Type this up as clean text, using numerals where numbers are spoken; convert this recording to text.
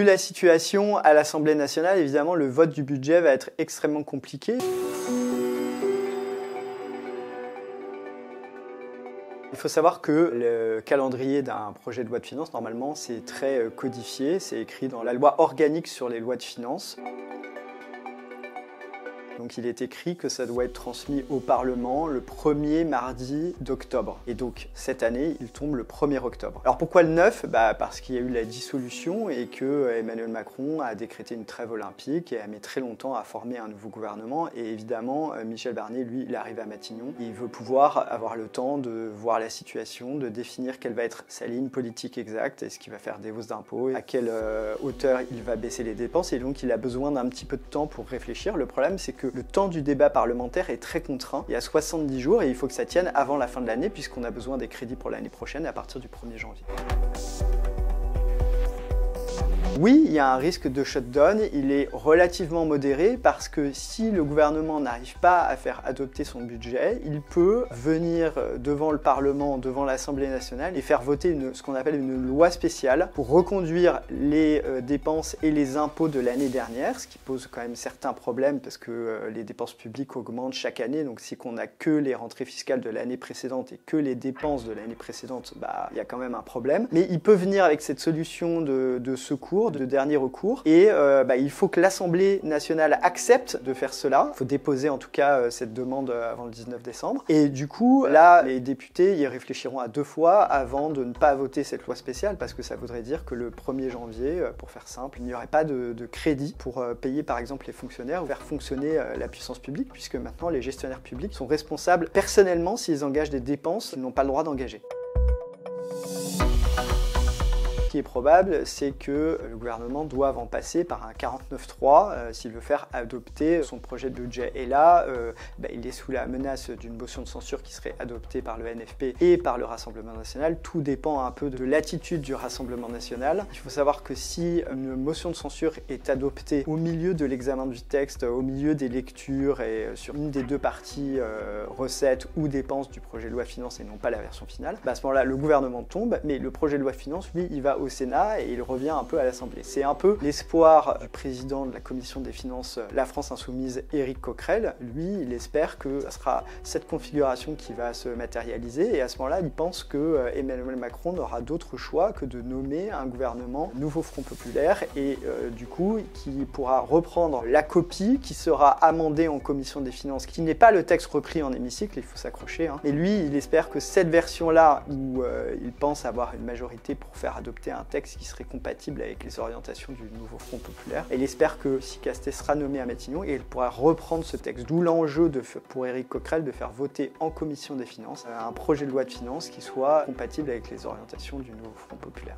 la situation à l'Assemblée nationale, évidemment, le vote du budget va être extrêmement compliqué. Il faut savoir que le calendrier d'un projet de loi de finances, normalement, c'est très codifié, c'est écrit dans la loi organique sur les lois de finances. Donc il est écrit que ça doit être transmis au Parlement le premier mardi d'octobre. Et donc cette année, il tombe le 1er octobre. Alors pourquoi le 9 ? Parce qu'il y a eu la dissolution et que Emmanuel Macron a décrété une trêve olympique et a mis très longtemps à former un nouveau gouvernement. Et évidemment, Michel Barnier, lui, il arrive à Matignon. Il veut pouvoir avoir le temps de voir la situation, de définir quelle va être sa ligne politique exacte, est-ce qu'il va faire des hausses d'impôts, à quelle hauteur il va baisser les dépenses. Et donc il a besoin d'un petit peu de temps pour réfléchir. Le problème, c'est que le temps du débat parlementaire est très contraint. Il y a 70 jours et il faut que ça tienne avant la fin de l'année puisqu'on a besoin des crédits pour l'année prochaine à partir du 1er janvier. Oui, il y a un risque de shutdown, il est relativement modéré parce que si le gouvernement n'arrive pas à faire adopter son budget, il peut venir devant le Parlement, devant l'Assemblée nationale et faire voter ce qu'on appelle une loi spéciale pour reconduire les dépenses et les impôts de l'année dernière, ce qui pose quand même certains problèmes parce que les dépenses publiques augmentent chaque année, donc si on n'a que les rentrées fiscales de l'année précédente et que les dépenses de l'année précédente, il y a quand même un problème. Mais il peut venir avec cette solution de secours, de dernier recours, et il faut que l'Assemblée nationale accepte de faire cela. Il faut déposer en tout cas cette demande avant le 19 décembre. Et du coup, là, les députés y réfléchiront à 2 fois avant de ne pas voter cette loi spéciale, parce que ça voudrait dire que le 1er janvier, pour faire simple, il n'y aurait pas de crédit pour payer par exemple les fonctionnaires ou faire fonctionner la puissance publique, puisque maintenant les gestionnaires publics sont responsables personnellement s'ils engagent des dépenses qu'ils n'ont pas le droit d'engager. Ce qui est probable, c'est que le gouvernement doive en passer par un 49.3 s'il veut faire adopter son projet de budget. Et là, il est sous la menace d'une motion de censure qui serait adoptée par le NFP et par le Rassemblement national. Tout dépend un peu de l'attitude du Rassemblement national. Il faut savoir que si une motion de censure est adoptée au milieu de l'examen du texte, au milieu des lectures et sur une des 2 parties recettes ou dépenses du projet de loi finances et non pas la version finale, à ce moment-là, le gouvernement tombe, mais le projet de loi finances, lui, il va au Sénat et il revient un peu à l'Assemblée. C'est un peu l'espoir du président de la Commission des finances La France Insoumise, Éric Coquerel. Lui, il espère que ce sera cette configuration qui va se matérialiser et à ce moment-là, il pense que Emmanuel Macron n'aura d'autre choix que de nommer un gouvernement Nouveau Front Populaire et du coup, qui pourra reprendre la copie qui sera amendée en Commission des finances, qui n'est pas le texte repris en hémicycle, il faut s'accrocher. Mais lui, il espère que cette version-là, où il pense avoir une majorité pour faire adopter un texte qui serait compatible avec les orientations du Nouveau Front Populaire. Et il espère que si Castex sera nommé à Matignon, il pourra reprendre ce texte. D'où l'enjeu pour Éric Coquerel de faire voter en commission des finances un projet de loi de finances qui soit compatible avec les orientations du Nouveau Front Populaire.